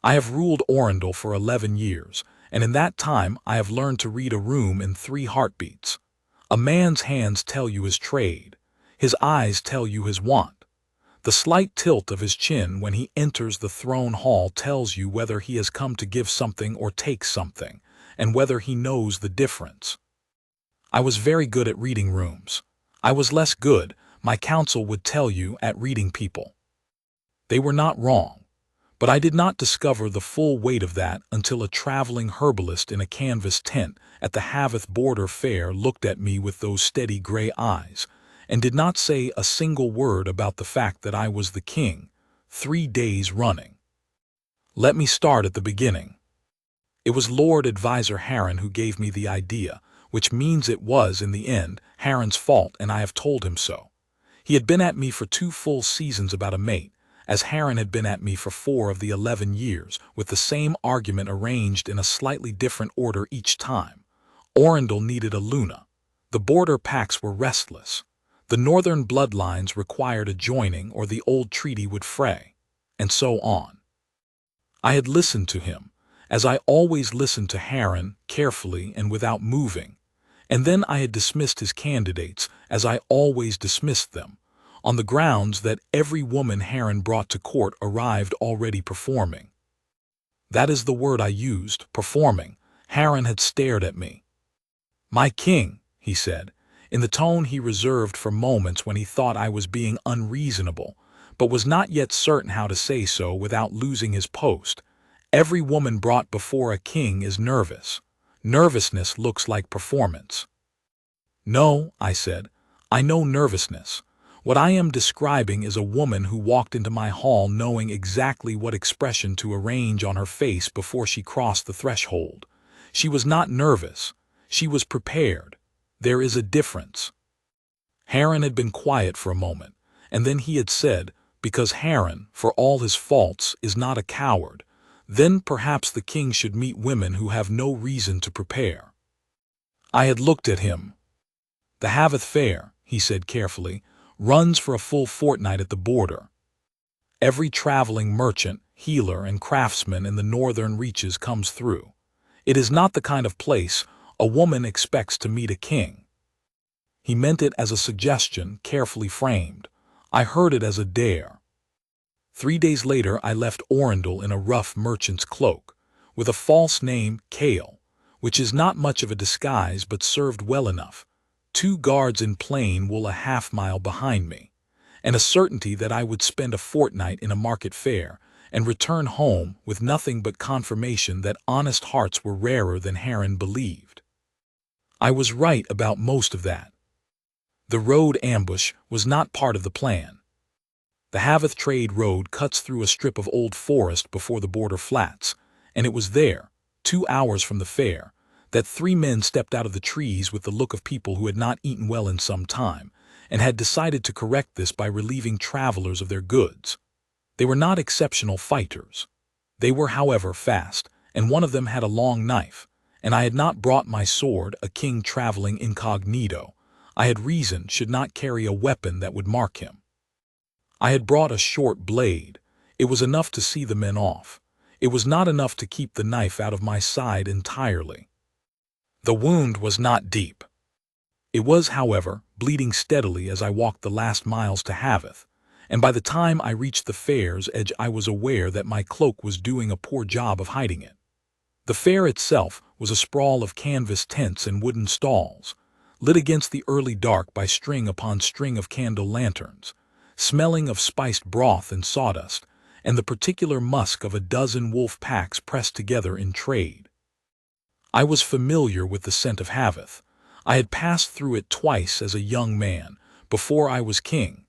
I have ruled Orendal for 11 years, and in that time I have learned to read a room in 3 heartbeats. A man's hands tell you his trade. His eyes tell you his want. The slight tilt of his chin when he enters the throne hall tells you whether he has come to give something or take something, and whether he knows the difference. I was very good at reading rooms. I was less good, my counsel would tell you, at reading people. They were not wrong. But I did not discover the full weight of that until a traveling herbalist in a canvas tent at the Haveth Border Fair looked at me with those steady gray eyes, and did not say a single word about the fact that I was the king, 3 days running. Let me start at the beginning. It was Lord Advisor Harren who gave me the idea, which means it was, in the end, Harren's fault, and I have told him so. He had been at me for 2 full seasons about a mate, as Harren had been at me for 4 of the 11 years, with the same argument arranged in a slightly different order each time. Orendal needed a Luna. The border packs were restless. The northern bloodlines required a joining or the old treaty would fray, and so on. I had listened to him, as I always listened to Harren, carefully and without moving, and then I had dismissed his candidates, as I always dismissed them, on the grounds that every woman Harren brought to court arrived already performing. That is the word I used, performing. Harren had stared at me. "My king," he said, in the tone he reserved for moments when he thought I was being unreasonable, but was not yet certain how to say so without losing his post. "Every woman brought before a king is nervous. Nervousness looks like performance." "No," I said, "I know nervousness. What I am describing is a woman who walked into my hall knowing exactly what expression to arrange on her face before she crossed the threshold. She was not nervous. She was prepared. There is a difference." Harren had been quiet for a moment, and then he had said, "Because Harren, for all his faults, is not a coward, then perhaps the king should meet women who have no reason to prepare." I had looked at him. "The Haveth Fair," he said carefully, "runs for a full fortnight at the border. Every traveling merchant, healer, and craftsman in the northern reaches comes through. It is not the kind of place a woman expects to meet a king." He meant it as a suggestion, carefully framed. I heard it as a dare. 3 days later I left Orendal in a rough merchant's cloak, with a false name, Kale, which is not much of a disguise but served well enough, 2 guards in plain wool a half-mile behind me, and a certainty that I would spend a fortnight in a market fair and return home with nothing but confirmation that honest hearts were rarer than Harren believed. I was right about most of that. The road ambush was not part of the plan. The Haveth Trade Road cuts through a strip of old forest before the border flats, and it was there, 2 hours from the fair, that 3 men stepped out of the trees with the look of people who had not eaten well in some time, and had decided to correct this by relieving travelers of their goods. They were not exceptional fighters. They were, however, fast, and one of them had a long knife, and I had not brought my sword, a king traveling incognito. I had reason should not carry a weapon that would mark him. I had brought a short blade. It was enough to see the men off. It was not enough to keep the knife out of my side entirely. The wound was not deep. It was, however, bleeding steadily as I walked the last miles to Haveth, and by the time I reached the fair's edge I was aware that my cloak was doing a poor job of hiding it. The fair itself was a sprawl of canvas tents and wooden stalls, lit against the early dark by string upon string of candle lanterns, smelling of spiced broth and sawdust, and the particular musk of a dozen wolf packs pressed together in trade. I was familiar with the scent of Haveth. I had passed through it twice as a young man, before I was king,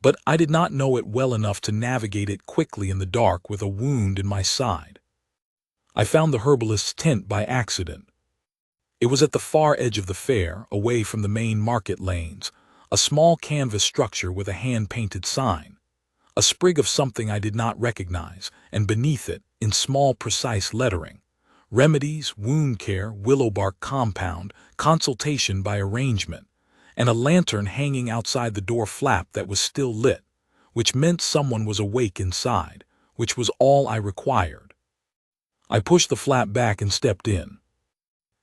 but I did not know it well enough to navigate it quickly in the dark with a wound in my side. I found the herbalist's tent by accident. It was at the far edge of the fair, away from the main market lanes, a small canvas structure with a hand-painted sign, a sprig of something I did not recognize, and beneath it, in small precise lettering, "Remedies, Wound Care, Willowbark Compound, Consultation by Arrangement," and a lantern hanging outside the door flap that was still lit, which meant someone was awake inside, which was all I required. I pushed the flap back and stepped in.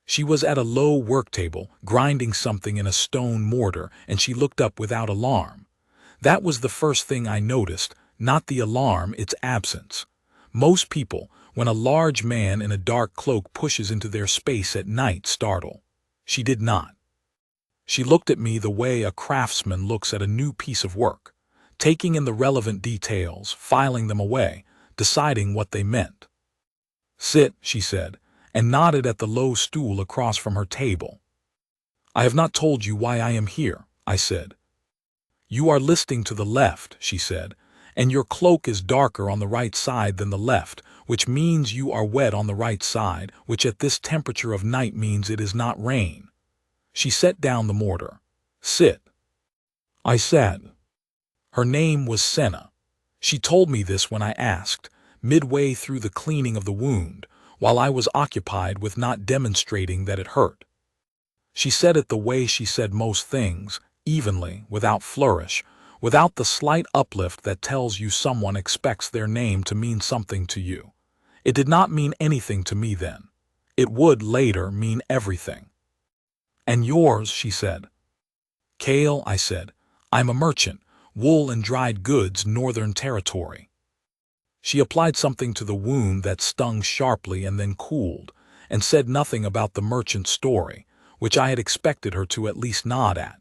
She was at a low work table, grinding something in a stone mortar, and she looked up without alarm. That was the first thing I noticed, not the alarm, its absence. Most people, when a large man in a dark cloak pushes into their space at night, startle. She did not. She looked at me the way a craftsman looks at a new piece of work, taking in the relevant details, filing them away, deciding what they meant. "Sit," she said, and nodded at the low stool across from her table. "I have not told you why I am here," I said. "You are listing to the left," she said, "and your cloak is darker on the right side than the left, which means you are wet on the right side, which at this temperature of night means it is not rain." She set down the mortar. "Sit." I sat. Her name was Senna. She told me this when I asked, midway through the cleaning of the wound, while I was occupied with not demonstrating that it hurt. She said it the way she said most things, evenly, without flourish, without the slight uplift that tells you someone expects their name to mean something to you. It did not mean anything to me then. It would later mean everything. "And yours," she said. "Cale," I said. "I'm a merchant, wool and dried goods, Northern Territory." She applied something to the wound that stung sharply and then cooled, and said nothing about the merchant story, which I had expected her to at least nod at.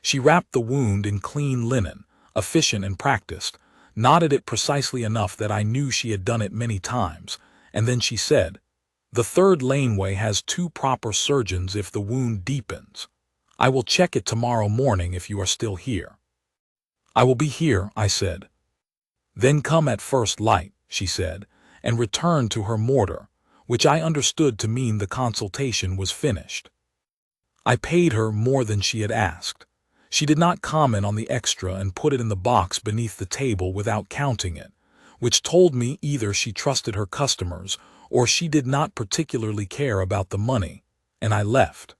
She wrapped the wound in clean linen, efficient and practiced, knotted it precisely enough that I knew she had done it many times, and then she said, "The third laneway has 2 proper surgeons if the wound deepens. I will check it tomorrow morning if you are still here." "I will be here," I said. "Then come at first light," she said, and returned to her mortar, which I understood to mean the consultation was finished. I paid her more than she had asked. She did not comment on the extra and put it in the box beneath the table without counting it, which told me either she trusted her customers or she did not particularly care about the money, and I left.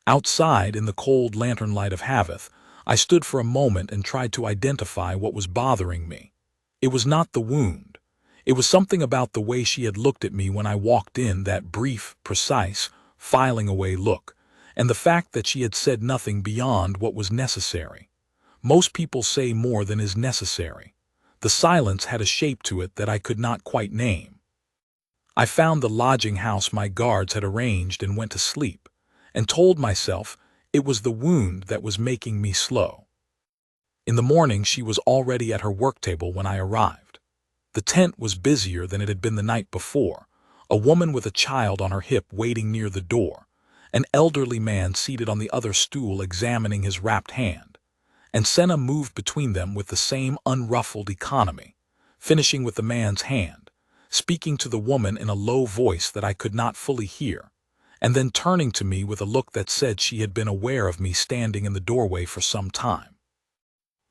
Outside, in the cold lantern light of Haveth, I stood for a moment and tried to identify what was bothering me. It was not the wound. It was something about the way she had looked at me when I walked in, that brief, precise, filing away look, and the fact that she had said nothing beyond what was necessary. Most people say more than is necessary. The silence had a shape to it that I could not quite name. I found the lodging house my guards had arranged and went to sleep, and told myself it was the wound that was making me slow. In the morning she was already at her work table when I arrived. The tent was busier than it had been the night before, a woman with a child on her hip waiting near the door, an elderly man seated on the other stool examining his wrapped hand, and Senna moved between them with the same unruffled economy, finishing with the man's hand, speaking to the woman in a low voice that I could not fully hear, and then turning to me with a look that said she had been aware of me standing in the doorway for some time.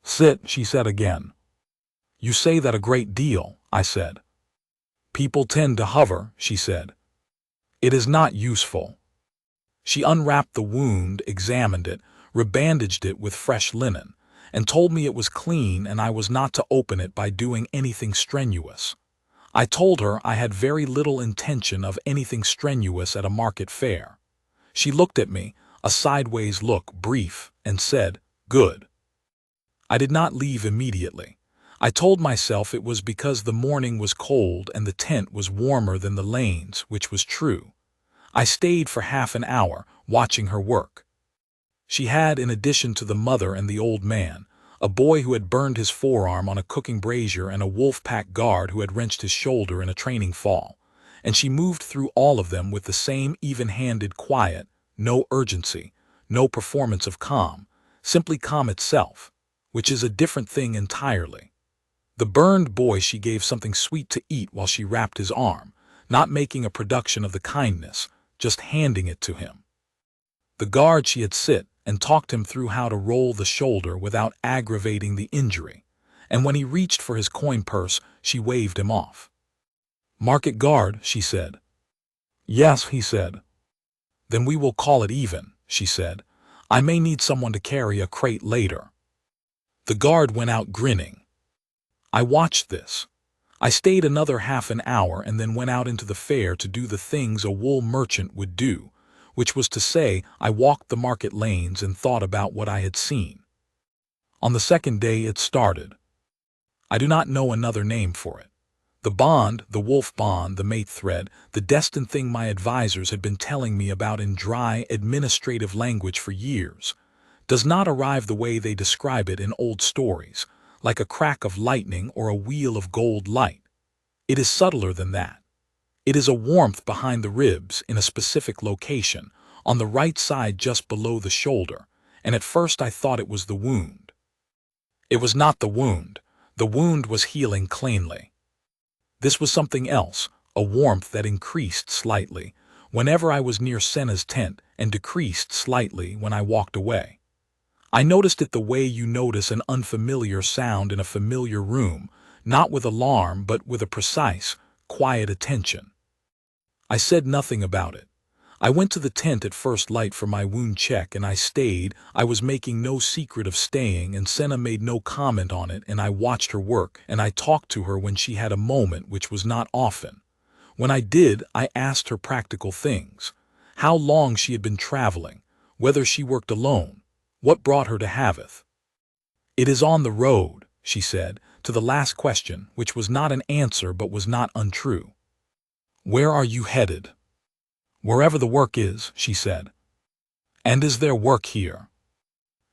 "Sit," she said again. "You say that a great deal," I said. "People tend to hover," she said. "It is not useful." She unwrapped the wound, examined it, rebandaged it with fresh linen, and told me it was clean and I was not to open it by doing anything strenuous. I told her I had very little intention of anything strenuous at a market fair. She looked at me, a sideways look, brief, and said, "Good." I did not leave immediately. I told myself it was because the morning was cold and the tent was warmer than the lanes, which was true. I stayed for half an hour, watching her work. She had, in addition to the mother and the old man, a boy who had burned his forearm on a cooking brazier and a wolf-pack guard who had wrenched his shoulder in a training fall, and she moved through all of them with the same even-handed quiet, no urgency, no performance of calm, simply calm itself, which is a different thing entirely. The burned boy she gave something sweet to eat while she wrapped his arm, not making a production of the kindness, just handing it to him. The guard she had sit and talked him through how to roll the shoulder without aggravating the injury, and when he reached for his coin purse, she waved him off. "Market guard," she said. "Yes," he said. "Then we will call it even," she said. "I may need someone to carry a crate later." The guard went out grinning. I watched this. I stayed another half an hour and then went out into the fair to do the things a wool merchant would do, which was to say, I walked the market lanes and thought about what I had seen. On the second day it started. I do not know another name for it. The bond, the wolf bond, the mate thread, the destined thing my advisors had been telling me about in dry, administrative language for years, does not arrive the way they describe it in old stories, like a crack of lightning or a wheel of gold light. It is subtler than that. It is a warmth behind the ribs in a specific location, on the right side just below the shoulder, and at first I thought it was the wound. It was not the wound. The wound was healing cleanly. This was something else, a warmth that increased slightly whenever I was near Senna's tent and decreased slightly when I walked away. I noticed it the way you notice an unfamiliar sound in a familiar room, not with alarm but with a precise, quiet attention. I said nothing about it. I went to the tent at first light for my wound check and I stayed. I was making no secret of staying and Senna made no comment on it, and I watched her work and I talked to her when she had a moment, which was not often. When I did, I asked her practical things. How long she had been traveling, whether she worked alone, what brought her to Havoth. It is on the road, she said, to the last question, which was not an answer but was not untrue. Where are you headed? Wherever the work is, she said. And is there work here?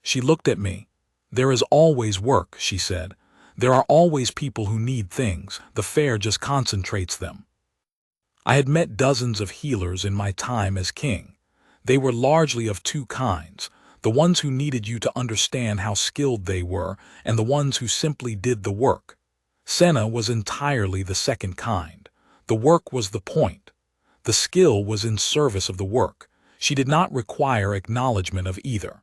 She looked at me. There is always work, she said. There are always people who need things. The fair just concentrates them. I had met dozens of healers in my time as king. They were largely of two kinds, the ones who needed you to understand how skilled they were and the ones who simply did the work. Senna was entirely the second kind. The work was the point. The skill was in service of the work. She did not require acknowledgement of either.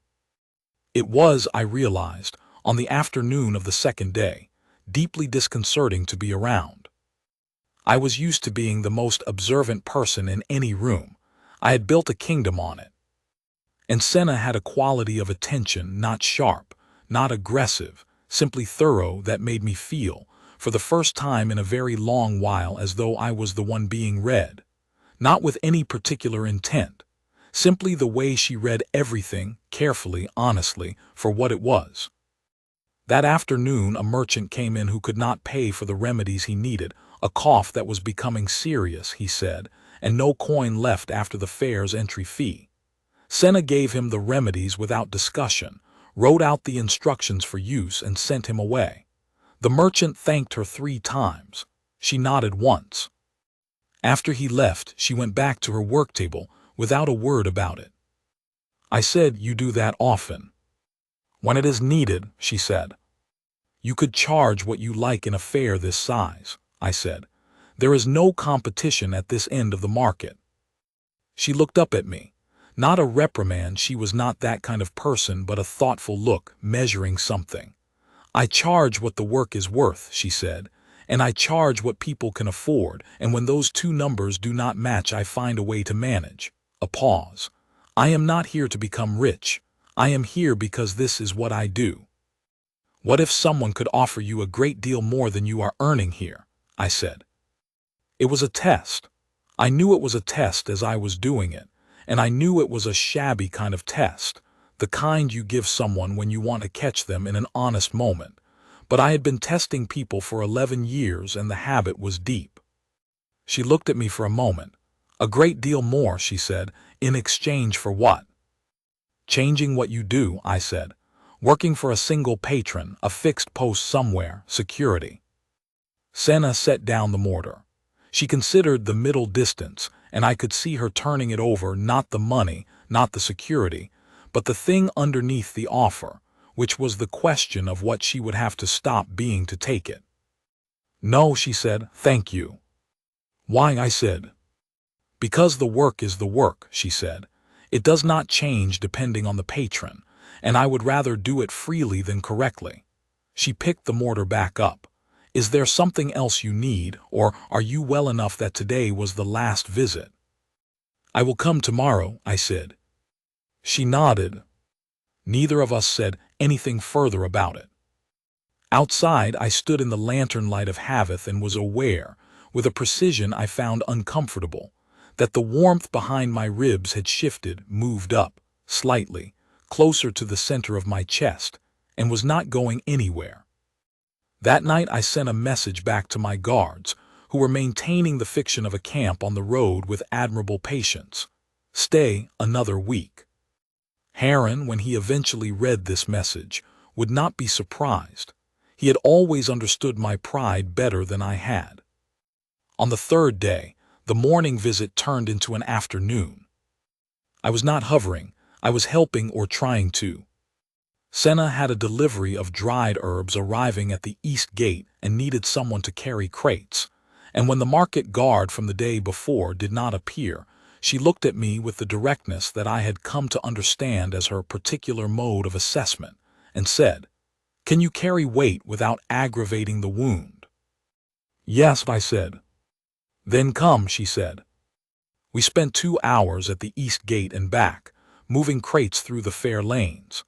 It was, I realized, on the afternoon of the second day, deeply disconcerting to be around. I was used to being the most observant person in any room. I had built a kingdom on it. And Senna had a quality of attention, not sharp, not aggressive, simply thorough, that made me feel, for the first time in a very long while, as though I was the one being read. Not with any particular intent, simply the way she read everything, carefully, honestly, for what it was. That afternoon a merchant came in who could not pay for the remedies he needed, a cough that was becoming serious, he said, and no coin left after the fair's entry fee. Senna gave him the remedies without discussion, wrote out the instructions for use and sent him away. The merchant thanked her 3 times. She nodded once. After he left, she went back to her work table without a word about it. I said, "You do that often." "When it is needed," she said. "You could charge what you like in a fair this size," I said. "There is no competition at this end of the market." She looked up at me. Not a reprimand, she was not that kind of person, but a thoughtful look, measuring something. "I charge what the work is worth," she said. "And I charge what people can afford, and when those two numbers do not match I find a way to manage." A pause. "I am not here to become rich. I am here because this is what I do." "What if someone could offer you a great deal more than you are earning here?" I said. It was a test. I knew it was a test as I was doing it, and I knew it was a shabby kind of test, the kind you give someone when you want to catch them in an honest moment. But I had been testing people for 11 years and the habit was deep. She looked at me for a moment. "A great deal more," she said. "In exchange for what?" "Changing what you do," I said. "Working for a single patron, a fixed post somewhere, security." Senna set down the mortar. She considered the middle distance, and I could see her turning it over, not the money, not the security, but the thing underneath the offer, which was the question of what she would have to stop being to take it. "No," she said, "thank you." "Why?" I said. "Because the work is the work," she said. "It does not change depending on the patron, and I would rather do it freely than correctly." She picked the mortar back up. "Is there something else you need, or are you well enough that today was the last visit?" "I will come tomorrow," I said. She nodded. Neither of us said anything further about it. Outside, I stood in the lantern light of Haveth and was aware, with a precision I found uncomfortable, that the warmth behind my ribs had shifted, moved up, slightly, closer to the center of my chest, and was not going anywhere. That night I sent a message back to my guards, who were maintaining the fiction of a camp on the road with admirable patience. Stay another week. Harren, when he eventually read this message, would not be surprised. He had always understood my pride better than I had. On the third day, the morning visit turned into an afternoon. I was not hovering, I was helping or trying to. Senna had a delivery of dried herbs arriving at the east gate and needed someone to carry crates, and when the market guard from the day before did not appear, she looked at me with the directness that I had come to understand as her particular mode of assessment, and said, "Can you carry weight without aggravating the wound?" "Yes," I said. "Then come," she said. We spent 2 hours at the east gate and back, moving crates through the fair lanes.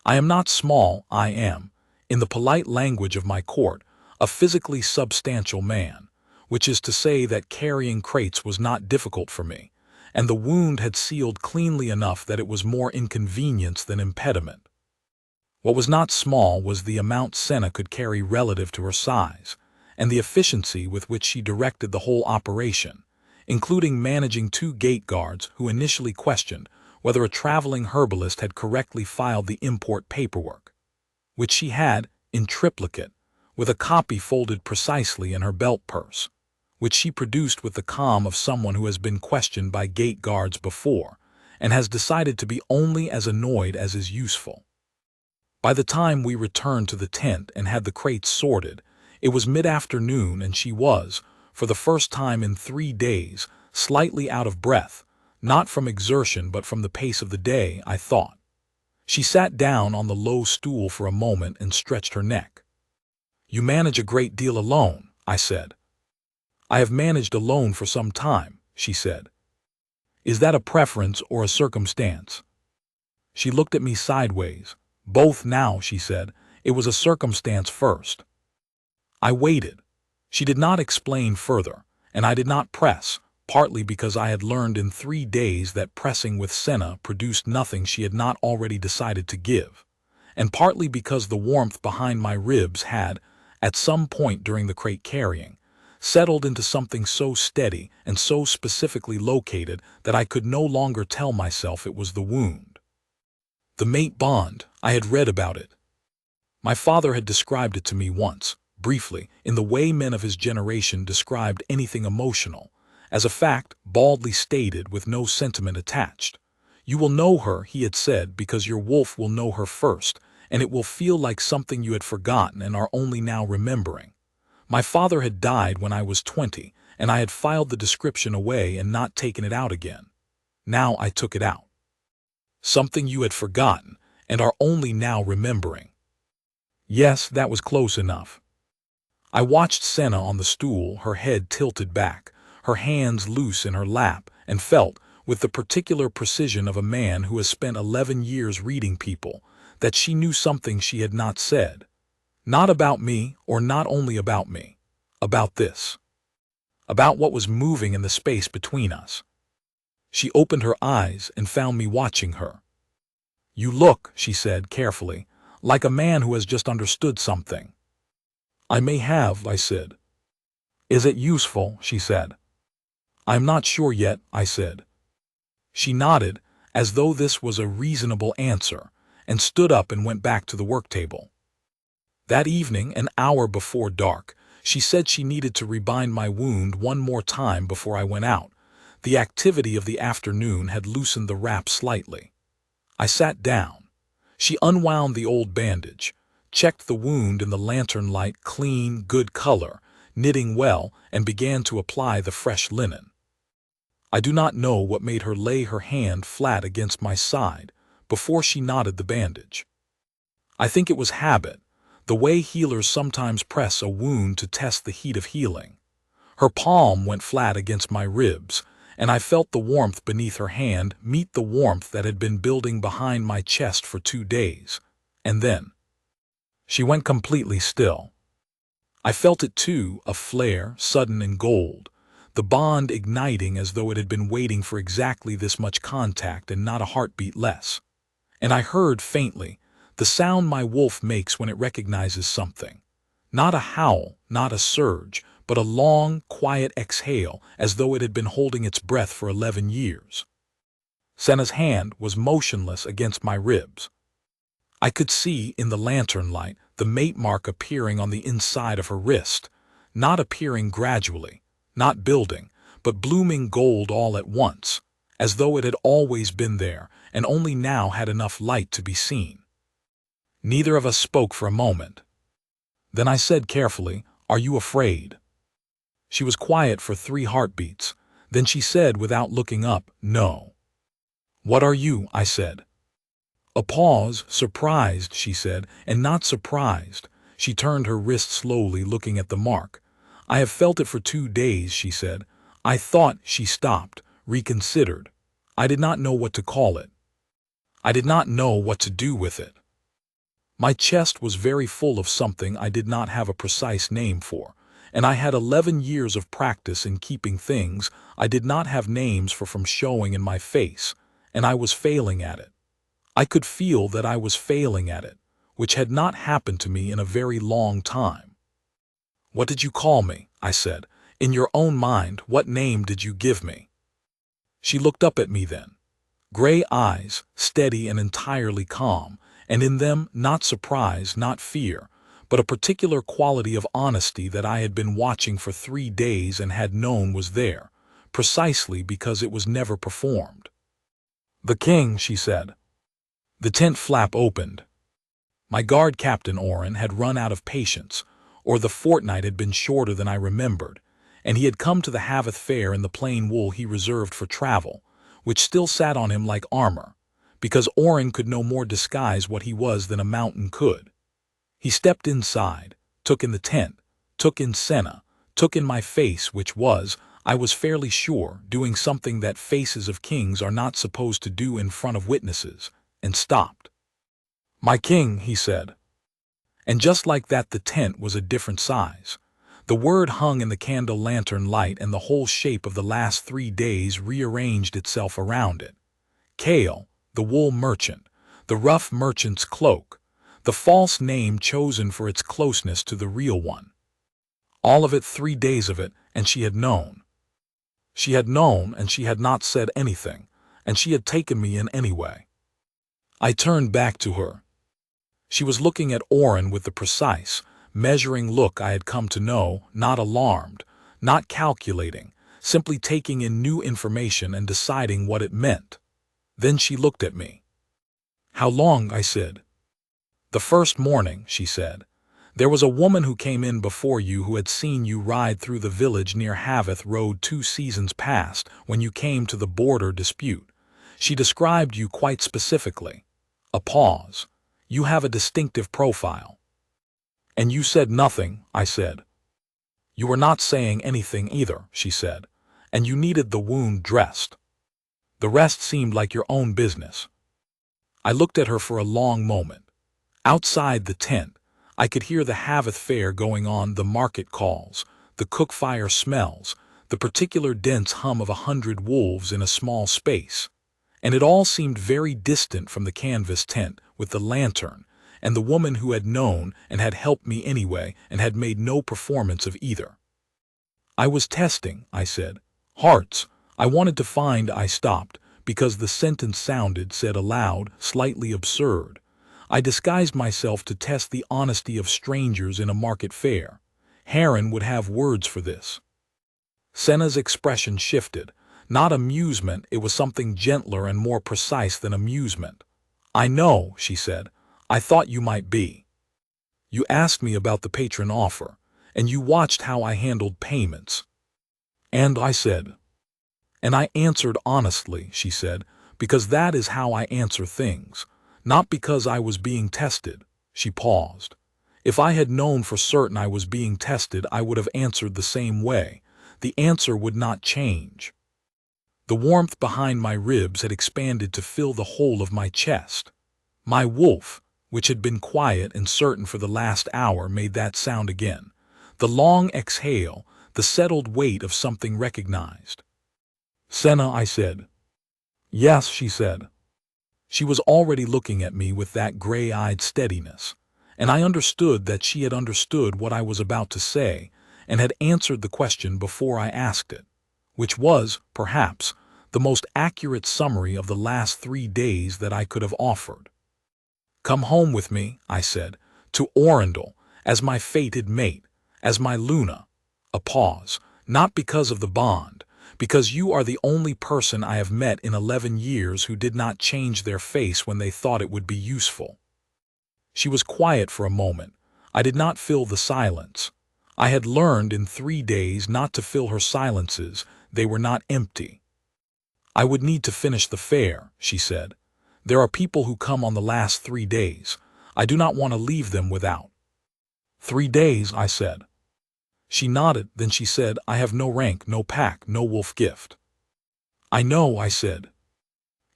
I am not small, I am, in the polite language of my court, a physically substantial man, which is to say that carrying crates was not difficult for me, and the wound had sealed cleanly enough that it was more inconvenience than impediment. What was not small was the amount Senna could carry relative to her size, and the efficiency with which she directed the whole operation, including managing 2 gate guards who initially questioned whether a traveling herbalist had correctly filed the import paperwork, which she had, in triplicate, with a copy folded precisely in her belt purse, which she produced with the calm of someone who has been questioned by gate guards before and has decided to be only as annoyed as is useful. By the time we returned to the tent and had the crates sorted, it was mid-afternoon and she was, for the first time in 3 days, slightly out of breath, not from exertion but from the pace of the day, I thought. She sat down on the low stool for a moment and stretched her neck. "You manage a great deal alone," I said. "I have managed alone for some time," she said. "Is that a preference or a circumstance?" She looked at me sideways. "Both now," she said. "It was a circumstance first." I waited. She did not explain further, and I did not press, partly because I had learned in 3 days that pressing with Senna produced nothing she had not already decided to give, and partly because the warmth behind my ribs had, at some point during the crate carrying, settled into something so steady and so specifically located that I could no longer tell myself it was the wound. The mate bond, I had read about it. My father had described it to me once, briefly, in the way men of his generation described anything emotional, as a fact baldly stated with no sentiment attached. "You will know her," he had said, "because your wolf will know her first, and it will feel like something you had forgotten and are only now remembering." My father had died when I was 20, and I had filed the description away and not taken it out again. Now I took it out. "Something you had forgotten, and are only now remembering." Yes, that was close enough. I watched Senna on the stool, her head tilted back, her hands loose in her lap, and felt, with the particular precision of a man who has spent 11 years reading people, that she knew something she had not said. Not about me, or not only about me. About this. About what was moving in the space between us. She opened her eyes and found me watching her. "You look," she said carefully, "like a man who has just understood something." "I may have," I said. "Is it useful?" she said. "I'm not sure yet," I said. She nodded, as though this was a reasonable answer, and stood up and went back to the work table. That evening, an hour before dark, she said she needed to rebind my wound one more time before I went out. The activity of the afternoon had loosened the wrap slightly. I sat down. She unwound the old bandage, checked the wound in the lantern light, clean, good color, knitting well, and began to apply the fresh linen. I do not know what made her lay her hand flat against my side before she knotted the bandage. I think it was habit, the way healers sometimes press a wound to test the heat of healing. Her palm went flat against my ribs, and I felt the warmth beneath her hand meet the warmth that had been building behind my chest for 2 days. And then She went completely still. I felt it too, a flare, sudden and gold, the bond igniting as though it had been waiting for exactly this much contact and not a heartbeat less. And I heard, faintly, the sound my wolf makes when it recognizes something. Not a howl, not a surge, but a long, quiet exhale, as though it had been holding its breath for 11 years. Senna's hand was motionless against my ribs. I could see, in the lantern light, the mate mark appearing on the inside of her wrist, not appearing gradually, not building, but blooming gold all at once, as though it had always been there and only now had enough light to be seen. Neither of us spoke for a moment. Then I said carefully, "Are you afraid?" She was quiet for 3 heartbeats. Then she said without looking up, "No." "What are you?" I said. A pause, surprised, she said, and not surprised. She turned her wrist slowly, looking at the mark. "I have felt it for 2 days," she said. I thought. She stopped, reconsidered. I did not know what to call it. I did not know what to do with it. My chest was very full of something I did not have a precise name for, and I had 11 years of practice in keeping things I did not have names for from showing in my face, and I was failing at it. I could feel that I was failing at it, which had not happened to me in a very long time. "What did you call me?" I said. "In your own mind, what name did you give me?" She looked up at me then. Gray eyes, steady and entirely calm, and in them not surprise, not fear, but a particular quality of honesty that I had been watching for 3 days and had known was there, precisely because it was never performed. "The king," she said. The tent flap opened. My guard captain, Oren, had run out of patience, or the fortnight had been shorter than I remembered, and he had come to the Havath fair in the plain wool he reserved for travel, which still sat on him like armor, because Oren could no more disguise what he was than a mountain could. He stepped inside, took in the tent, took in Senna, took in my face, which was, I was fairly sure, doing something that faces of kings are not supposed to do in front of witnesses, and stopped. "My king," he said. And just like that the tent was a different size. The word hung in the candle lantern light, and the whole shape of the last 3 days rearranged itself around it. Cale, the wool merchant, the rough merchant's cloak, the false name chosen for its closeness to the real one. All of it, 3 days of it, and she had known. She had known, and she had not said anything, and she had taken me in anyway. I turned back to her. She was looking at Oren with the precise, measuring look I had come to know, not alarmed, not calculating, simply taking in new information and deciding what it meant. Then she looked at me. "How long?" I said. "The first morning," she said. "There was a woman who came in before you who had seen you ride through the village near Havath Road 2 seasons past when you came to the border dispute. She described you quite specifically." A pause. "You have a distinctive profile." "And you said nothing," I said. "You were not saying anything either," she said, "and you needed the wound dressed. The rest seemed like your own business." I looked at her for a long moment. Outside the tent, I could hear the Havath fair going on, the market calls, the cook fire smells, the particular dense hum of 100 wolves in a small space. And it all seemed very distant from the canvas tent with the lantern and the woman who had known and had helped me anyway and had made no performance of either. "I was testing," I said. "Hearts. I wanted to find." I stopped because the sentence sounded, said aloud, slightly absurd. "I disguised myself to test the honesty of strangers in a market fair. Heron would have words for this." Senna's expression shifted. Not amusement, it was something gentler and more precise than amusement. "I know," she said. "I thought you might be. You asked me about the patron offer, and you watched how I handled payments." "And," I said. "And I answered honestly," she said, "because that is how I answer things, not because I was being tested." She paused. "If I had known for certain I was being tested, I would have answered the same way. The answer would not change." The warmth behind my ribs had expanded to fill the whole of my chest. "My wolf, which had been quiet and certain for the last hour, made that sound again. The long exhale, the settled weight of something recognized. "Senna," I said. "Yes," she said. She was already looking at me with that gray-eyed steadiness, and I understood that she had understood what I was about to say and had answered the question before I asked it, which was, perhaps, the most accurate summary of the last 3 days that I could have offered. "Come home with me," I said, "to Orindal, as my fated mate, as my Luna." A pause, not because of the bond, because you are the only person I have met in 11 years who did not change their face when they thought it would be useful. She was quiet for a moment. I did not fill the silence. I had learned in 3 days not to fill her silences. They were not empty. "I would need to finish the fair," she said. "There are people who come on the last 3 days. I do not want to leave them without." "3 days," I said. She nodded, then she said, "I have no rank, no pack, no wolf gift." "I know," I said.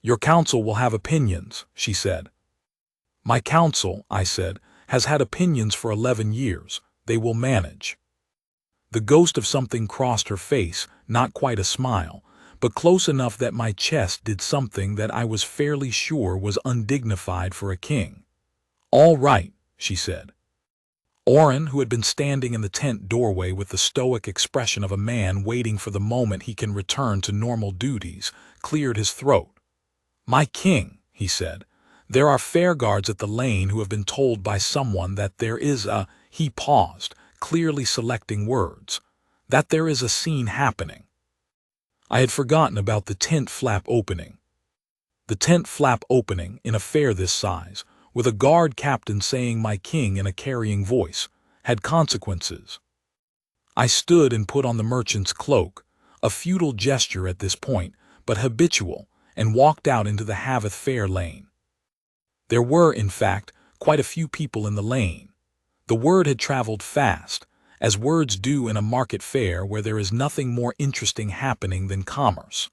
"Your council will have opinions," she said. "My council," I said, "has had opinions for 11 years. They will manage." The ghost of something crossed her face, not quite a smile, but close enough that my chest did something that I was fairly sure was undignified for a king. "All right," she said. Orin, who had been standing in the tent doorway with the stoic expression of a man waiting for the moment he can return to normal duties, cleared his throat. "My king," he said, "there are fair guards at the lane who have been told by someone that there is a—" he paused, clearly selecting words, "that there is a scene happening." I had forgotten about the tent flap opening. The tent flap opening, in a fair this size, with a guard captain saying "my king" in a carrying voice, had consequences. I stood and put on the merchant's cloak, a futile gesture at this point, but habitual, and walked out into the Haveth Fair lane. There were, in fact, quite a few people in the lane. The word had traveled fast, as words do in a market fair where there is nothing more interesting happening than commerce.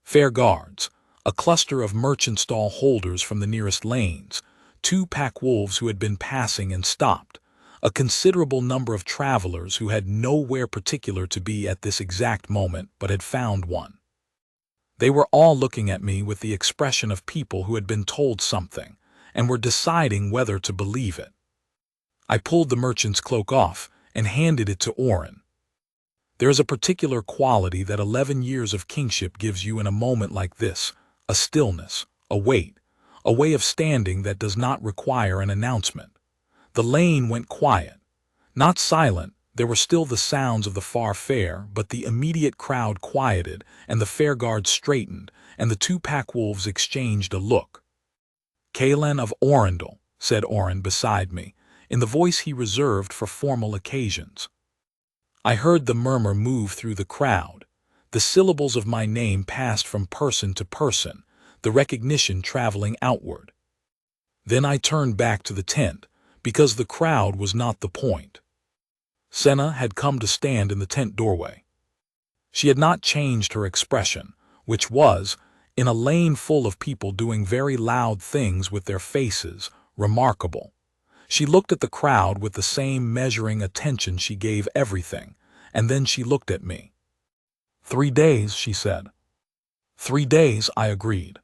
Fair guards, a cluster of merchant stall holders from the nearest lanes, 2 pack wolves who had been passing and stopped, a considerable number of travelers who had nowhere particular to be at this exact moment but had found one. They were all looking at me with the expression of people who had been told something and were deciding whether to believe it. I pulled the merchant's cloak off and handed it to Orin. There is a particular quality that 11 years of kingship gives you in a moment like this, a stillness, a weight, a way of standing that does not require an announcement. The lane went quiet. Not silent, there were still the sounds of the far fair, but the immediate crowd quieted, and the fair guard straightened, and the 2 pack wolves exchanged a look. "Kalen of Orindal," said Orin beside me, in the voice he reserved for formal occasions. I heard the murmur move through the crowd. The syllables of my name passed from person to person, the recognition traveling outward. Then I turned back to the tent, because the crowd was not the point. Senna had come to stand in the tent doorway. She had not changed her expression, which was, in a lane full of people doing very loud things with their faces, remarkable. She looked at the crowd with the same measuring attention she gave everything, and then she looked at me. 3 days, she said. 3 days, I agreed.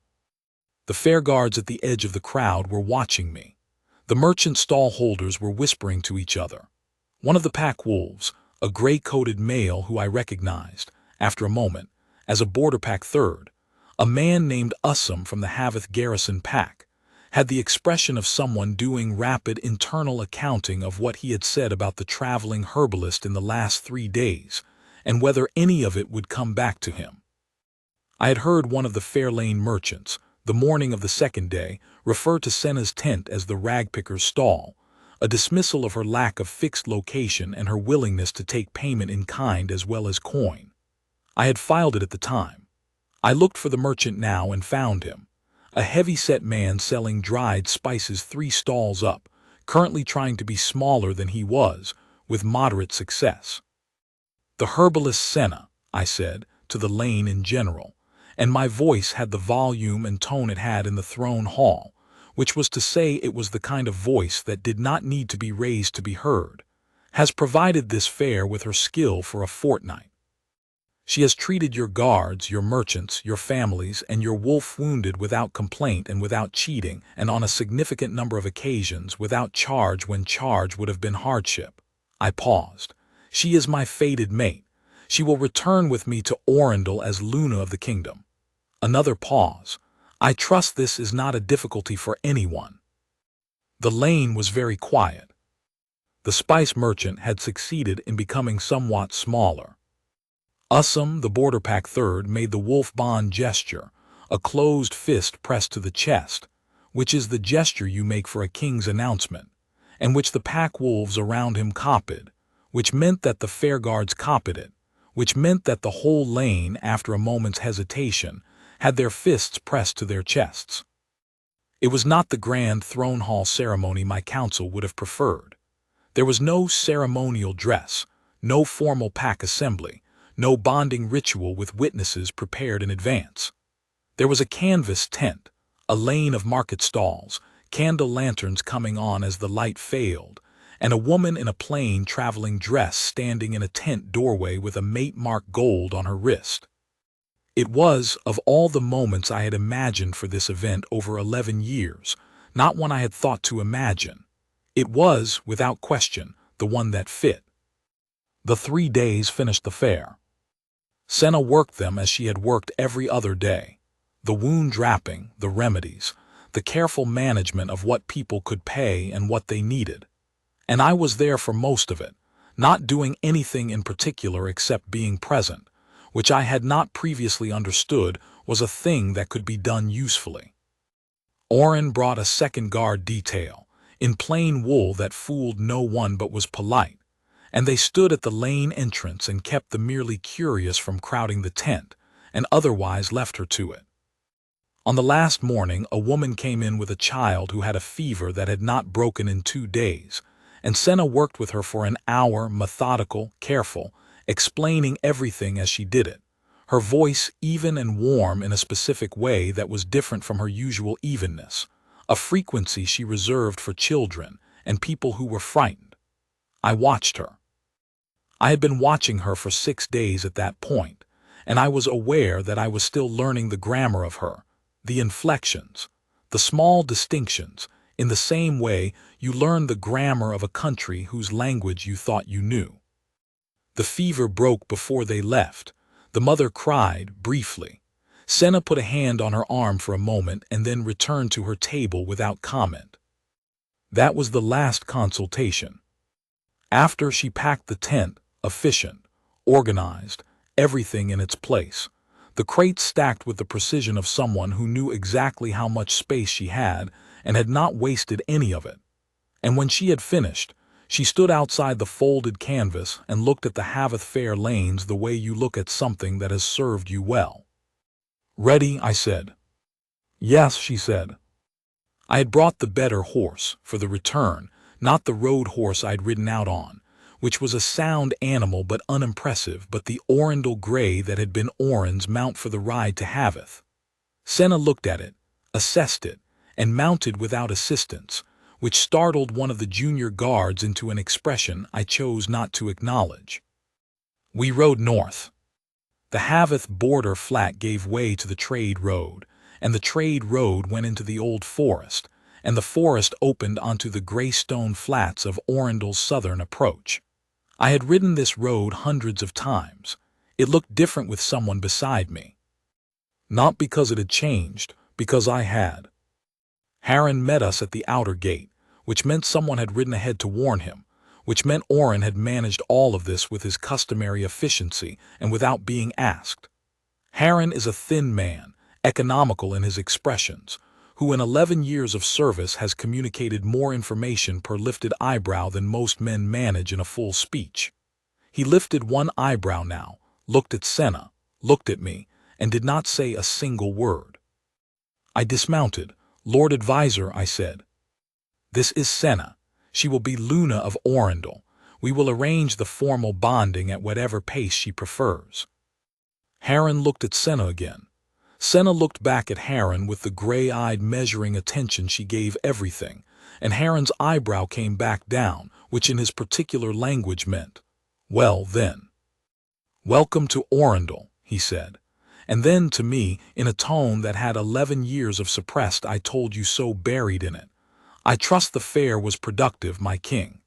The fair guards at the edge of the crowd were watching me. The merchant stall holders were whispering to each other. One of the pack wolves, a gray-coated male who I recognized, after a moment, as a border pack third, a man named Ussum from the Haveth garrison pack, had the expression of someone doing rapid internal accounting of what he had said about the traveling herbalist in the last 3 days, and whether any of it would come back to him. I had heard one of the Fairlane merchants, the morning of the 2nd day, refer to Senna's tent as the ragpicker's stall, a dismissal of her lack of fixed location and her willingness to take payment in kind as well as coin. I had filed it at the time. I looked for the merchant now and found him, a heavy-set man selling dried spices 3 stalls up, currently trying to be smaller than he was, with moderate success. "The herbalist Senna," I said, to the lane in general, and my voice had the volume and tone it had in the throne hall, which was to say it was the kind of voice that did not need to be raised to be heard, has provided this fare with her skill for a fortnight. She has treated your guards, your merchants, your families, and your wolf wounded without complaint and without cheating, and on a significant number of occasions without charge when charge would have been hardship. I paused. She is my fated mate. She will return with me to Orindal as Luna of the kingdom. Another pause. I trust this is not a difficulty for anyone. The lane was very quiet. The spice merchant had succeeded in becoming somewhat smaller. Usum, the border pack third, made the wolf bond gesture, a closed fist pressed to the chest, which is the gesture you make for a king's announcement, and which the pack wolves around him copied, which meant that the fair guards copied it, which meant that the whole lane, after a moment's hesitation, had their fists pressed to their chests. It was not the grand throne hall ceremony my council would have preferred. There was no ceremonial dress, no formal pack assembly, no bonding ritual with witnesses prepared in advance. There was a canvas tent, a lane of market stalls, candle lanterns coming on as the light failed, and a woman in a plain traveling dress standing in a tent doorway with a mate marked gold on her wrist. It was, of all the moments I had imagined for this event over 11 years, not one I had thought to imagine. It was, without question, the one that fit. The 3 days finished the fair. Senna worked them as she had worked every other day. The wound draping, the remedies, the careful management of what people could pay and what they needed. And I was there for most of it, not doing anything in particular except being present, which I had not previously understood was a thing that could be done usefully. Orin brought a second guard detail, in plain wool that fooled no one but was polite, and they stood at the lane entrance and kept the merely curious from crowding the tent, and otherwise left her to it. On the last morning, a woman came in with a child who had a fever that had not broken in 2 days, and Senna worked with her for an hour, methodical, careful, explaining everything as she did it, her voice even and warm in a specific way that was different from her usual evenness, a frequency she reserved for children and people who were frightened. I watched her. I had been watching her for 6 days at that point, and I was aware that I was still learning the grammar of her, the inflections, the small distinctions, in the same way you learn the grammar of a country whose language you thought you knew. The fever broke before they left. The mother cried, briefly. Senna put a hand on her arm for a moment and then returned to her table without comment. That was the last consultation. After, she packed the tent, efficient, organized, everything in its place, the crates stacked with the precision of someone who knew exactly how much space she had and had not wasted any of it. And when she had finished, she stood outside the folded canvas and looked at the Haveth Fair lanes the way you look at something that has served you well. "Ready?" I said. "Yes," she said. I had brought the better horse for the return, not the road horse I'd ridden out on, which was a sound animal but unimpressive, but the Orindal gray that had been Orin's mount for the ride to Haveth. Senna looked at it, assessed it, and mounted without assistance, which startled one of the junior guards into an expression I chose not to acknowledge. We rode north. The Haveth border flat gave way to the trade road, and the trade road went into the old forest, and the forest opened onto the gray stone flats of Orindal's southern approach. I had ridden this road hundreds of times. It looked different with someone beside me. Not because it had changed, because I had. Harren met us at the outer gate, which meant someone had ridden ahead to warn him, which meant Orin had managed all of this with his customary efficiency and without being asked. Harren is a thin man, economical in his expressions, who in 11 years of service has communicated more information per lifted eyebrow than most men manage in a full speech. He lifted one eyebrow now, looked at Senna, looked at me, and did not say a single word. I dismounted. "Lord Advisor," I said. "This is Senna. She will be Luna of Orindal. We will arrange the formal bonding at whatever pace she prefers." Harren looked at Senna again. Senna looked back at Haran with the gray-eyed measuring attention she gave everything, and Haran's eyebrow came back down, which in his particular language meant, "Well, then." "Welcome to Orendal," he said. And then to me, in a tone that had 11 years of suppressed "I told you so" buried in it, "I trust the fare was productive, my king."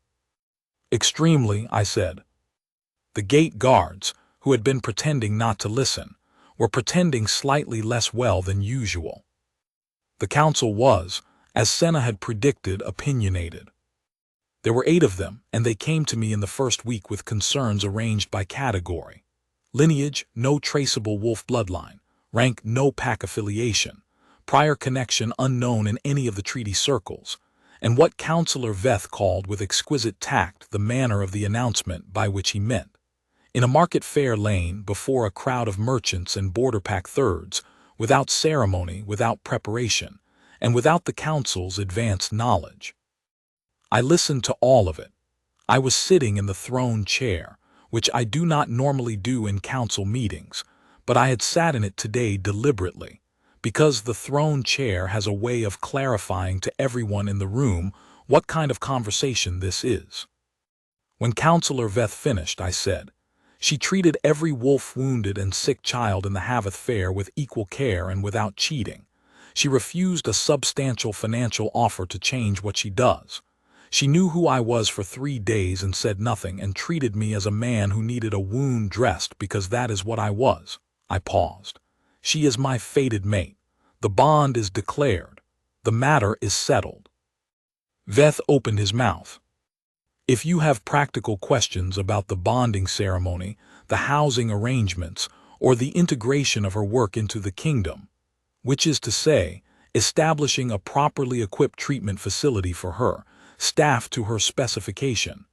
"Extremely," I said. The gate guards, who had been pretending not to listen, were pretending slightly less well than usual. The council was, as Senna had predicted, opinionated. There were 8 of them, and they came to me in the first week with concerns arranged by category. Lineage, no traceable wolf bloodline. Rank, no pack affiliation. Prior connection unknown in any of the treaty circles. And what Councillor Veth called with exquisite tact the manner of the announcement by which he meant. In a market fair lane, before a crowd of merchants and border pack thirds, without ceremony, without preparation, and without the council's advanced knowledge. I listened to all of it. I was sitting in the throne chair, which I do not normally do in council meetings, but I had sat in it today deliberately, because the throne chair has a way of clarifying to everyone in the room what kind of conversation this is. When Councillor Veth finished, I said, "She treated every wolf wounded and sick child in the Haveth Fair with equal care and without cheating. She refused a substantial financial offer to change what she does. She knew who I was for 3 days and said nothing, and treated me as a man who needed a wound dressed because that is what I was." I paused. "She is my fated mate. The bond is declared. The matter is settled." Veth opened his mouth. "If you have practical questions about the bonding ceremony, the housing arrangements, or the integration of her work into the kingdom, which is to say, establishing a properly equipped treatment facility for her, staffed to her specification,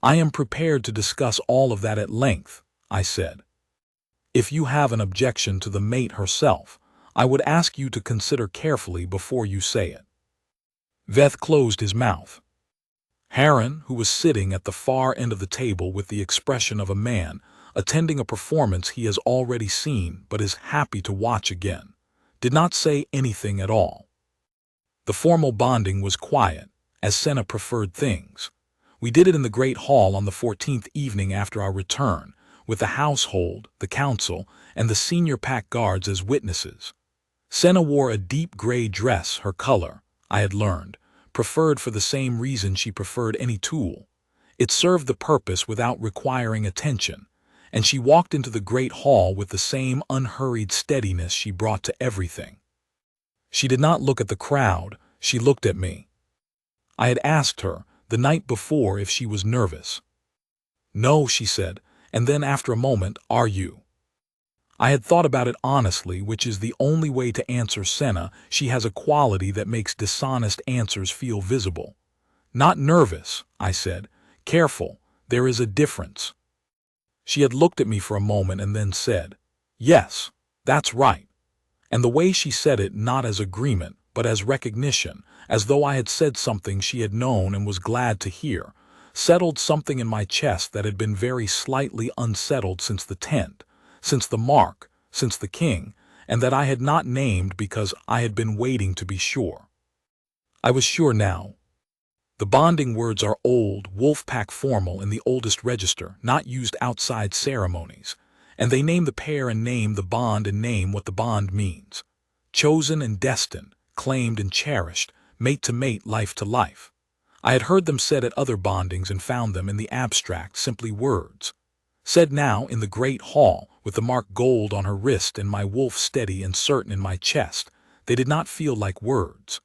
I am prepared to discuss all of that at length," I said. "If you have an objection to the mate herself, I would ask you to consider carefully before you say it." Veth closed his mouth. Haran, who was sitting at the far end of the table with the expression of a man attending a performance he has already seen but is happy to watch again, did not say anything at all. The formal bonding was quiet, as Senna preferred things. We did it in the great hall on the 14th evening after our return, with the household, the council, and the senior pack guards as witnesses. Senna wore a deep gray dress, her color, I had learned, preferred for the same reason she preferred any tool. It served the purpose without requiring attention, and she walked into the great hall with the same unhurried steadiness she brought to everything. She did not look at the crowd, she looked at me. I had asked her the night before if she was nervous. "No," she said, and then after a moment, "Are you?" I had thought about it honestly, which is the only way to answer Senna. She has a quality that makes dishonest answers feel visible. "Not nervous," I said. "Careful, there is a difference." She had looked at me for a moment and then said, "Yes, that's right." And the way she said it, not as agreement, but as recognition, as though I had said something she had known and was glad to hear, settled something in my chest that had been very slightly unsettled since the tent, since the mark, since the king, and that I had not named because I had been waiting to be sure. I was sure now. The bonding words are old, wolf-pack formal in the oldest register, not used outside ceremonies, and they name the pair and name the bond and name what the bond means. Chosen and destined, claimed and cherished, mate to mate, life to life. I had heard them said at other bondings and found them in the abstract simply words. Said now in the great hall, with the mark gold on her wrist and my wolf steady and certain in my chest, they did not feel like words.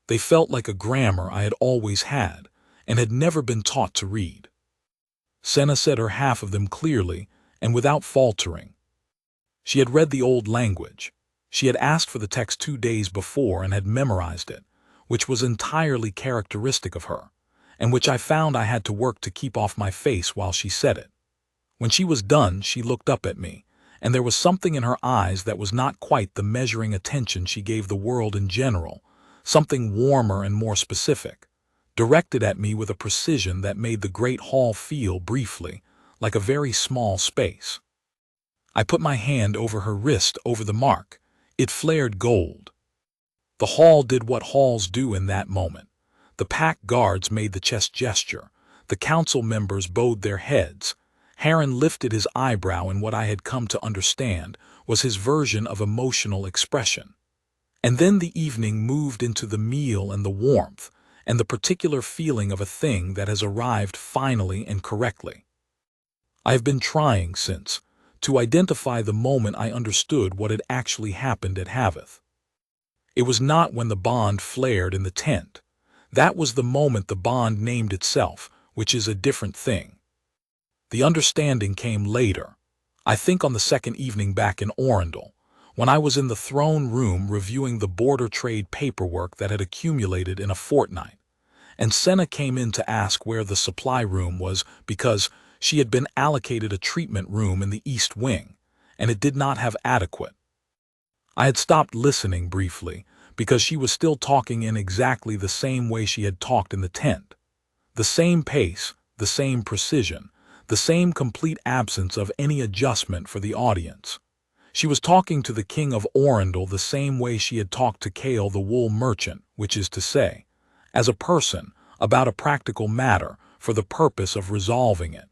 They felt like a grammar I had always had, and had never been taught to read. Senna said her half of them clearly and without faltering. She had read the old language. She had asked for the text 2 days before and had memorized it, which was entirely characteristic of her, and which I found I had to work to keep off my face while she said it. When she was done, she looked up at me, and there was something in her eyes that was not quite the measuring attention she gave the world in general, something warmer and more specific, directed at me with a precision that made the great hall feel, briefly, like a very small space. I put my hand over her wrist, over the mark. It flared gold. The hall did what halls do in that moment. The pack guards made the chest gesture. The council members bowed their heads. Harren lifted his eyebrow in what I had come to understand was his version of emotional expression. And then the evening moved into the meal and the warmth, and the particular feeling of a thing that has arrived finally and correctly. I have been trying since to identify the moment I understood what had actually happened at Haveth. It was not when the bond flared in the tent. That was the moment the bond named itself, which is a different thing. The understanding came later, I think on the second evening back in Orindal, when I was in the throne room reviewing the border trade paperwork that had accumulated in a fortnight, and Senna came in to ask where the supply room was because she had been allocated a treatment room in the East Wing, and it did not have adequate. I had stopped listening briefly because she was still talking in exactly the same way she had talked in the tent. The same pace, the same precision, the same complete absence of any adjustment for the audience. She was talking to the king of Orindal the same way she had talked to Kale the wool merchant, which is to say, as a person, about a practical matter for the purpose of resolving it.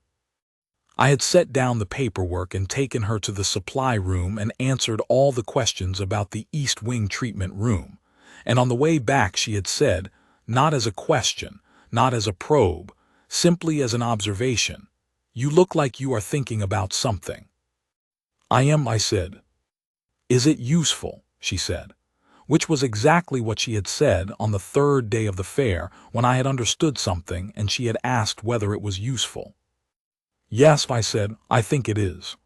I had set down the paperwork and taken her to the supply room and answered all the questions about the East Wing treatment room, and on the way back she had said, not as a question, not as a probe, simply as an observation, "You look like you are thinking about something." "I am," I said. "Is it useful?" she said, which was exactly what she had said on the third day of the fair when I had understood something and she had asked whether it was useful. "Yes," I said, "I think it is."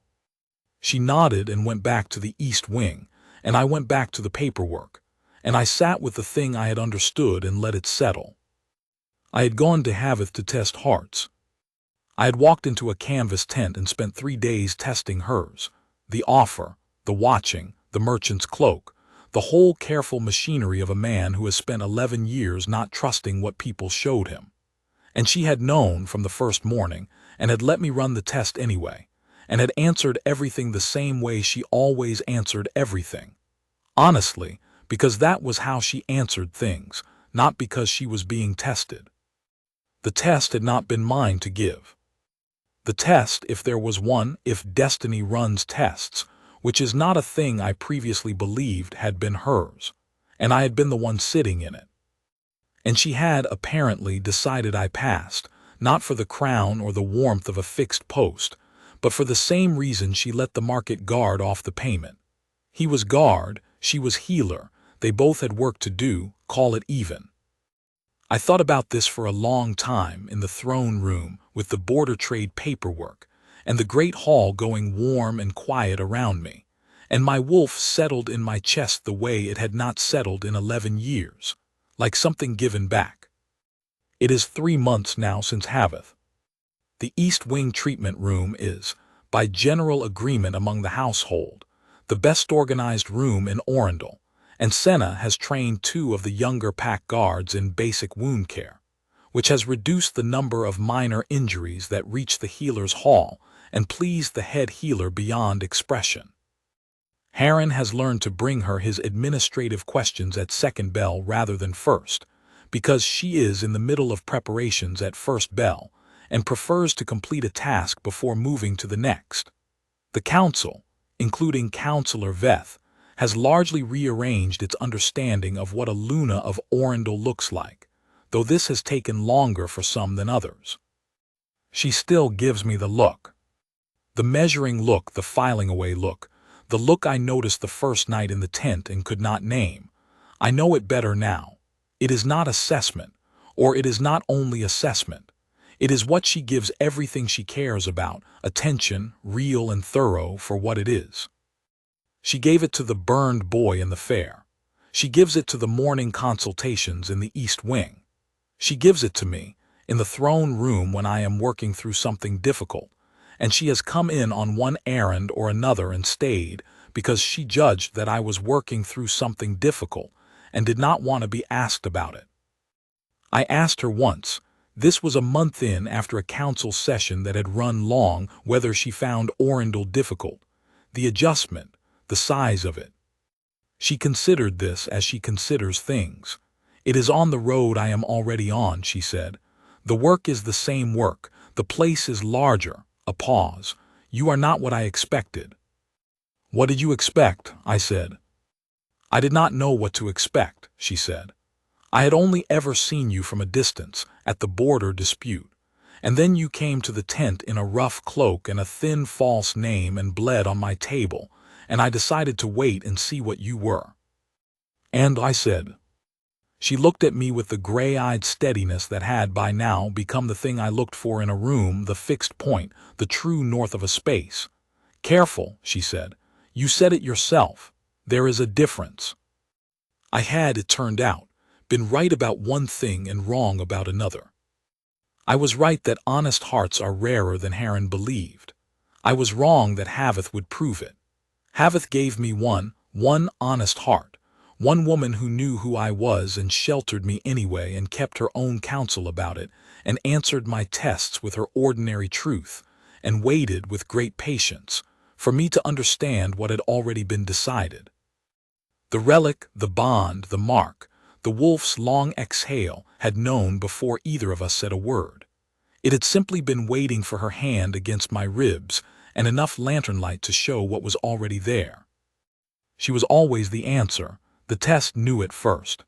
She nodded and went back to the East Wing, and I went back to the paperwork, and I sat with the thing I had understood and let it settle. I had gone to Haveth to test hearts. I had walked into a canvas tent and spent 3 days testing hers, the offer, the watching, the merchant's cloak, the whole careful machinery of a man who has spent 11 years not trusting what people showed him. And she had known from the first morning and had let me run the test anyway, and had answered everything the same way she always answered everything. Honestly, because that was how she answered things, not because she was being tested. The test had not been mine to give. The test, if there was one, if destiny runs tests, which is not a thing I previously believed, had been hers, and I had been the one sitting in it. And she had, apparently, decided I passed, not for the crown or the warmth of a fixed post, but for the same reason she let the market guard off the payment. He was guard, she was healer, they both had work to do, call it even. I thought about this for a long time in the throne room with the border trade paperwork, and the great hall going warm and quiet around me, and my wolf settled in my chest the way it had not settled in 11 years, like something given back. It is 3 months now since Haveth. The East Wing treatment room is, by general agreement among the household, the best organized room in Orindal, and Senna has trained 2 of the younger pack guards in basic wound care, which has reduced the number of minor injuries that reach the healer's hall and pleased the head healer beyond expression. Harren has learned to bring her his administrative questions at second bell rather than first, because she is in the middle of preparations at first bell and prefers to complete a task before moving to the next. The council, including Councillor Veth, has largely rearranged its understanding of what a Luna of Orindal looks like, though this has taken longer for some than others. She still gives me the look. The measuring look, the filing away look, the look I noticed the first night in the tent and could not name. I know it better now. It is not assessment, or it is not only assessment. It is what she gives everything she cares about, attention, real and thorough, for what it is. She gave it to the burned boy in the fair. She gives it to the morning consultations in the East Wing. She gives it to me, in the throne room when I am working through something difficult, and she has come in on one errand or another and stayed because she judged that I was working through something difficult and did not want to be asked about it. I asked her once, this was a month in after a council session that had run long, whether she found Orindal difficult, the adjustment, the size of it. She considered this as she considers things. It is on the road I am already on, she said. The work is the same work. The place is larger. A pause. You are not what I expected. What did you expect? I said. I did not know what to expect, she said. I had only ever seen you from a distance, at the border dispute. And then you came to the tent in a rough cloak and a thin false name and bled on my table, and I decided to wait and see what you were. And I said. She looked at me with the gray-eyed steadiness that had by now become the thing I looked for in a room, the fixed point, the true north of a space. Careful, she said. You said it yourself. There is a difference. I had, it turned out, been right about one thing and wrong about another. I was right that honest hearts are rarer than Heron believed. I was wrong that Haveth would prove it. Haveth gave me one honest heart, one woman who knew who I was and sheltered me anyway and kept her own counsel about it and answered my tests with her ordinary truth and waited with great patience for me to understand what had already been decided. The relic, the bond, the mark, the wolf's long exhale had known before either of us said a word. It had simply been waiting for her hand against my ribs and enough lantern light to show what was already there. She was always the answer. The test knew it first.